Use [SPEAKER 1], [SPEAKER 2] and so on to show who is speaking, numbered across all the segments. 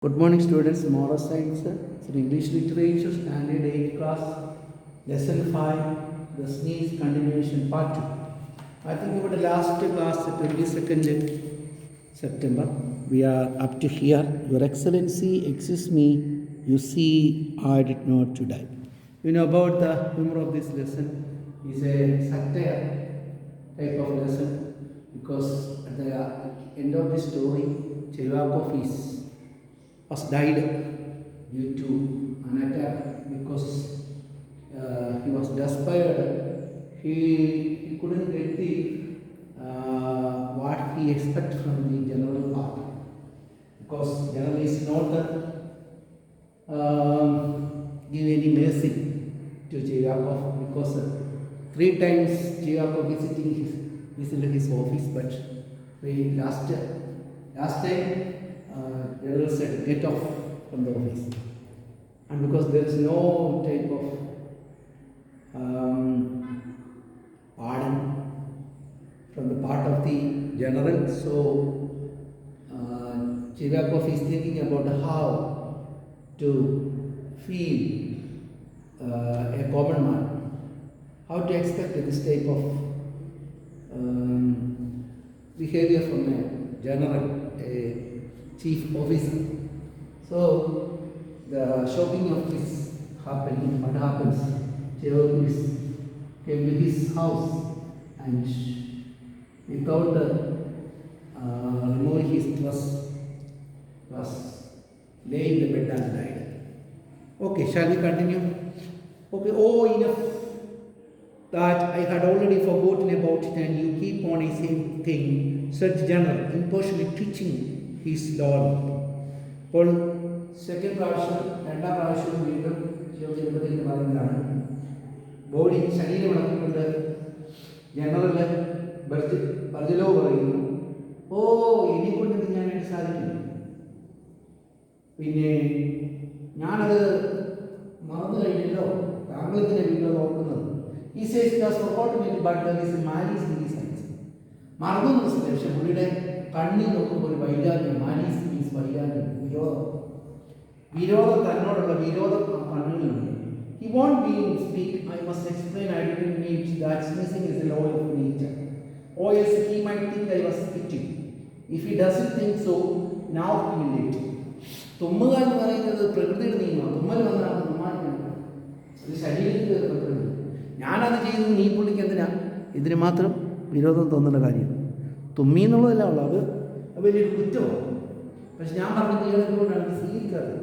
[SPEAKER 1] Good morning, students. Moral Science, English Literature, Standard 8 class, Lesson 5, the Sneeze Continuation Part 2. I think about the last class, 22nd September. We are up to here. Your Excellency, excuse me, you see, I did not to die. You know about the humor of this lesson is a satire type of lesson because at the end of the story, Chevakov was died due to an attack because he was desperate. He couldn't get the what he expected from the general part because general is not give any mercy to Chevakov because 3 times Chevakov visited his office, but the last time general said get off from the office, and because there is no type of pardon from the part of the general, so Chevakov is thinking about how to feel a common man, how to expect this type of behavior from a general, a chief officer. So the shocking of this happening, what happens? Chevakov came to his house and without removing his dress was lay in the bed and died. Okay, shall we continue? Okay, enough that I had already forgotten about it, and you keep on a same thing, such general, impartially twitching his lower lip. അപ്പോൾ second പ്രാവശ്യം രണ്ടാം പ്രാവശ്യം വീണ്ടും ശിവചരിത്രത്തിൽ പറയുന്നതാണ് body ശരീരം ഇളക്കിക്കൊണ്ട് general ബർജലോ പറയുന്നു, എന്നെക്കൊണ്ട് ഇത് ഞാനായിട്ട് സാധിക്കും, പിന്നെ ഞാനത് മറന്നു കഴിഞ്ഞല്ലോ, താങ്കളെന്തിനെ വീണ്ടും നോക്കുന്നത്. ഈ മറന്നു പക്ഷെ പുള്ളിയുടെ കണ്ണിൽ നോക്കുമ്പോൾ ഒരു വൈരാഗ്യം, മാനീസ് മീൻസ് വൈരാഗ്യം, വിരോധം തന്നോടുള്ള വിരോധം കണ്ണുകളിലുണ്ട്. He won't be in speak. I must explain. I didn't mean that sneezing is a law of nature. Or else he might think I was spitting. If he doesn't think so, now he will let it. തുമ്മുക എന്ന് പറയുന്നത് പ്രകൃതിയുടെ നിയമമാണ്. തുമ്മൽ വന്നാണ് തുമ്മാനുണ്ട്, അത് ശരീരത്തിൽ പ്രകൃതി. ഞാനത് ചെയ്യുന്നത് നീ പുള്ളിക്ക് എന്തിനാ ഇതിന് മാത്രം വിരോധം തോന്നുന്ന കാര്യം? തുമ്മി എന്നുള്ളതല്ല ഉള്ളൂ, അത് വലിയൊരു കുറ്റമാണ്. പക്ഷെ ഞാൻ പറഞ്ഞത് ഇയാളെക്കൊണ്ടാണ് സ്വീകരിക്കാറ്.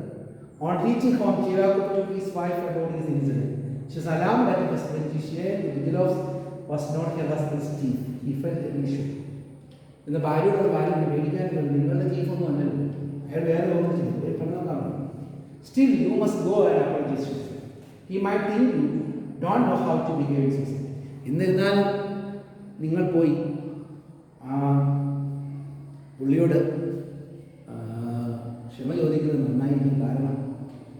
[SPEAKER 1] On reaching home, Chevakov told his wife about his incident. She was alarmed at first when she shared that Vigilov was not her husband's chief. He felt an issue. ഇന്ന് ഭാര്യയോട് ഭാര്യ പേടിക്കാനില്ല, നിങ്ങളുടെ ചീഫൊന്നും അല്ലല്ലോ, അയാൾ വേറെ ഓർമ്മിച്ചില്ല. Still, you must go and apologize. He might think you don't know how to behave in society. എന്നിരുന്നാലും നിങ്ങൾ പോയി പുള്ളിയോട് ക്ഷമ ചോദിക്കുന്നത് നന്നായിരിക്കും. കാരണം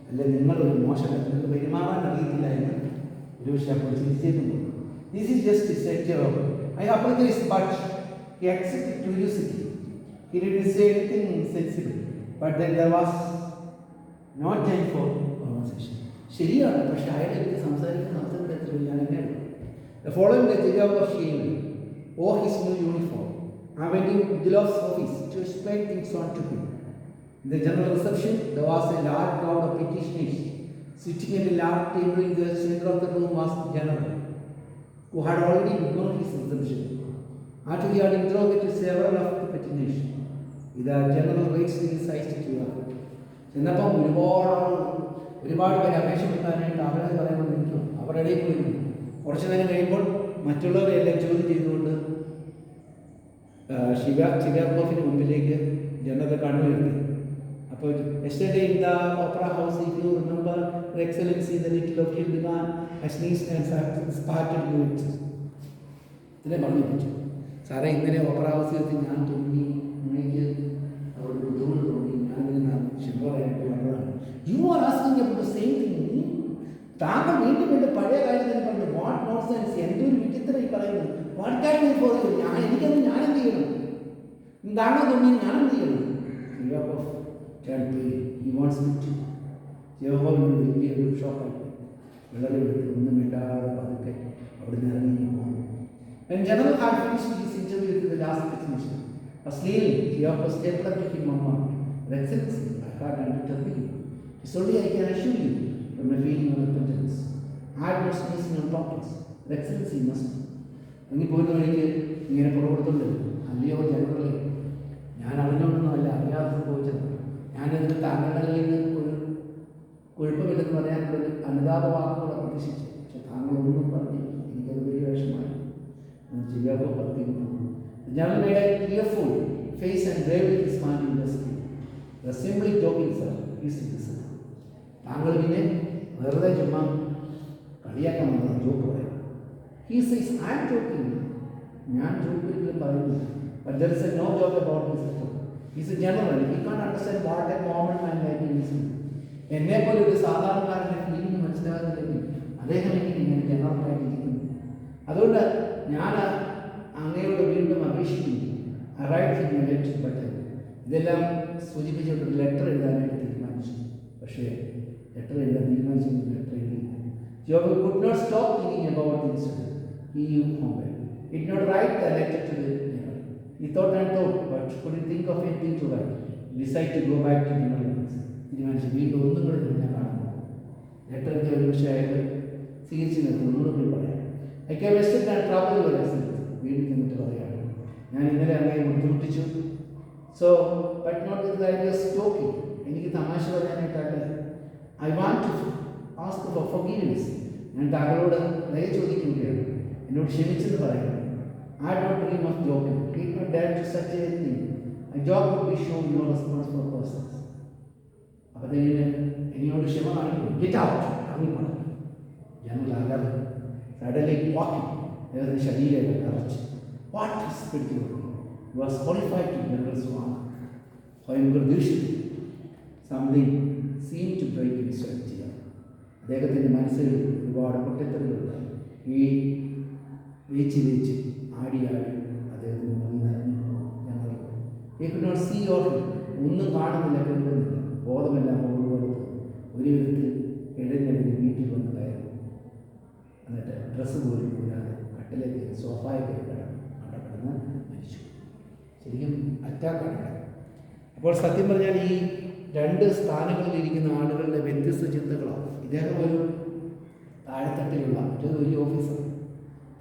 [SPEAKER 1] അല്ലെ നിങ്ങളൊരു മോശം നിങ്ങൾക്ക് പെരുമാറാൻ അറിയത്തില്ല എന്ന് ഒരു വിഷയം ചിന്തിച്ചിട്ടുണ്ട്. This is just sector of I appraise but he accepted curiosity. He didn't say anything sensible but then there was no time for conversation. ശരിയാണ്, പക്ഷേ അയാളെ എനിക്ക് സംസാരിക്കുന്ന അവസരം എത്രയോ ഞാൻ എന്നെയാണ്. The following day, Chevakov shaved, wore his new uniform, and went to Vigilov's office to explain things on to him. In the general reception, there was a large crowd of petitioners. Sitting at a large table in the center of the room was the general, who had already begun his reception. After he had interrogated several of the petitioners, the general raised his eyes to Chevakov. ചെന്നപ്പം ഒരുപാട് പേര് അപേക്ഷ കൊടുക്കാനായിട്ട് അവരത് പറയാൻ നിൽക്കും. അവരുടെ ഇടയിൽ പോയിരുന്നു. കുറച്ചു നേരം കഴിയുമ്പോൾ മറ്റുള്ളവരെ എല്ലാം ചോദ്യം ചെയ്തുകൊണ്ട് Chevakovന്റെ മുമ്പിലേക്ക് ജനത കണ്ണുവരുത്തി. അപ്പോൾ yesterday in the opera house, if you remember, Your Excellency, the little of Hildeman has sneezed and started doing it. ഇതിനെ പറഞ്ഞു പറ്റും സാറേ, ഇന്നലെ ഓപ്പറ ഹൗസിൽ എത്തി ഞാൻ തോന്നി, എനിക്ക് അവിടെ ബുദ്ധിമുട്ട് തോന്നി, ഞാനിങ്ങനെ ക്ഷമ പറയാനായിട്ട് വന്നതാണ്. You are asking about the same thing. താങ്കൾ വീണ്ടും വീണ്ടും പഴയ കാര്യം തന്നെ പറഞ്ഞു. വാട്ട് നോട്ട് സെൻസ്, എന്തൊരു വിചിത്രം ഈ പറയുന്നത്. What can I for you? ഞാനെന്ത് ചെയ്യണം? താങ്കൾ തോന്നി ഞാൻ എന്ത് ചെയ്യണം? turned pale. He wants me to. യഹോവയോട് വലിയൊരു ഷോക്കായി വളരെ എടുത്ത് ഒന്നും മിണ്ടാതെ പതുക്കെ അവിടെ നിന്ന് ഇറങ്ങി പോകുന്നു. When General had finished his interview with the last technician, was leaving, he offers stapler to him Mama. Your Excellency, I can't undertake you. It's only I can assure you from a feeling of repentance. I had no space in your pockets. Your Excellency must. അങ്ങ് പോരുന്ന വഴിക്ക് ഇങ്ങനെ പുറപ്പെടുത്തുണ്ട്. അല്ലയോ ജനറലെ, ഞാൻ അറിഞ്ഞുകൊണ്ടൊന്നുമല്ല, അറിയാതെ സംഭവിച്ചത്. ഞാനതിന് താങ്കളുടെ നിന്ന് ഒരു കുഴപ്പമില്ലെന്ന് പറയാനുള്ളൊരു അനുതാപ വാക്കുകൾ പ്രതീക്ഷിച്ചു. പക്ഷെ താങ്കളൊന്നും പറഞ്ഞു എനിക്കത് വലിയ വിഷമമായി. ചിലപ്പോൾ വർദ്ധിക്കുന്നു. General made a tearful face and waved his hand in the sky. The simply joking, sir, he said. താങ്കൾ പിന്നെ വെറുതെ ചുമ്മാ കളിയാക്കാൻ വന്നത് ജോക്ക് പറയാം. He says, I am joking. ഞാൻ ജോക്ക് ഒരിക്കലും പറയുന്നില്ല. But there is no joke about this at all. He is a general. He can't understand what a common man like me is. എന്നെപ്പോലെ ഒരു സാധാരണക്കാരൻ്റെ ഫീലിംഗ് മനസ്സിലാകുന്നില്ലെങ്കിൽ അദ്ദേഹം എനിക്ക് ഇങ്ങനെ ജനറലായിട്ടിരിക്കുന്നു. അതുകൊണ്ട് ഞാൻ അങ്ങയോട് വീണ്ടും അപേക്ഷിക്കുന്നു. ഇതെല്ലാം സൂചിപ്പിച്ചുകൊണ്ട് ലെറ്റർ എഴുതാനായിട്ട് തീരുമാനിച്ചു. പക്ഷേ ലെറ്റർ എഴുതാൻ തീരുമാനിച്ചു, ലെറ്റർ എഴുതിയില്ല. Job could not stop thinking about the incident. He knew homeward. He did not write the letter to the general. He thought and thought, but couldn't think of anything to write. He decided to go back to general office. തീരുമാനിച്ചു വീണ്ടും ഒന്നും കൂടെ ഞാൻ കാണുന്നു. ലെറ്ററിൻ്റെ ഒരു വിഷയമായിട്ട് സ്വീകരിച്ചു നിർത്തുന്നു. ഒന്നും കൂടി പറയാം. ഒക്കെ വെസ്റ്റ് ആൻഡ് ട്രാവൽ വീട്ടിൽ നിന്നിട്ട് പറയുകയാണ്, ഞാൻ ഇന്നലെ അങ്ങനെ ബുദ്ധിമുട്ടിച്ചു. So but not with the idea of talking. എനിക്ക് തമാശ പറയാനായിട്ടല്ല. I want to ask for forgiveness. ഞാൻ താങ്കളോട് ദയ ചോദിക്കുകയാണ്, എന്നോട് ക്ഷമിച്ചെന്ന് പറയുന്നു. I don't dream of joking. He not dare to such a thing. A job would be shown no response for persons. അപ്പോഴത്തേന് എന്നോട് ക്ഷമ കാണിക്കും. ഗെറ്റ് ഔട്ട് അങ്ങനെ പറഞ്ഞു. ഞങ്ങൾ അല്ലാതെ സഡൻലി വാക്കിംഗ് അതായത് ശരീരം നിറച്ച് what spirit was qualified to general സ്വാമി. സ്വയം പ്രതീക്ഷിച്ചു something seem to break his ചെയ്യാം. അദ്ദേഹത്തിൻ്റെ മനസ്സിൽ ഒരുപാട് പൊട്ടിത്തെറികളുണ്ടായി. ഈ വേച്ച് ആടി അദ്ദേഹത്തിന് ഞങ്ങൾ നോട്ട് സീ ഓർ ഒന്നും കാണുന്നില്ല, കേൾക്കുന്നില്ല, ബോധമെല്ലാം ഓടുകൊടുത്ത് ഒരു വിധത്തിൽ എഴുന്നേറ്റ് വീട്ടിൽ വന്ന് കയറും. എന്നിട്ട് ഡ്രസ്സ് പോലും കൂടാതെ കട്ടിലേക്ക് സോഫായൊക്കെ കിടന്ന് മരിച്ചു. ശരിക്കും അറ്റാക്കാണ്. അപ്പോൾ സത്യം പറഞ്ഞാൽ ഈ രണ്ട് സ്ഥാനങ്ങളിലിരിക്കുന്ന ആളുകളുടെ വ്യത്യസ്ത ചിന്തകളാണ്. ഇദ്ദേഹം ഒരു താഴെത്തട്ടിലുള്ള മറ്റൊരു വലിയ ഓഫീസർ.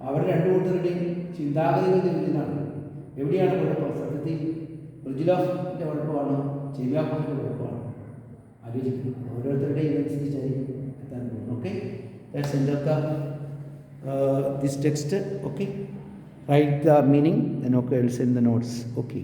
[SPEAKER 1] അവർ രണ്ടു കൂട്ടരുടെയും ചിന്താഗതികളുടെ വിരുദ്ധാണ്. എവിടെയാണ് കുഴപ്പം? സത്യത്തിൽ ബ്രിജിലോഫിൻ്റെ കുഴപ്പമാണോ ചെവിയാപ്പൻ്റെ കുഴപ്പമാണോ ആലോചിക്കുന്നത്. ഓരോരുത്തരുടെയും ഇതനുസരിച്ചായിരിക്കും എത്താൻ പോകുന്നത്. Okay, that's end of the this text. Okay, write the meaning, then okay, I'll send the notes. Okay.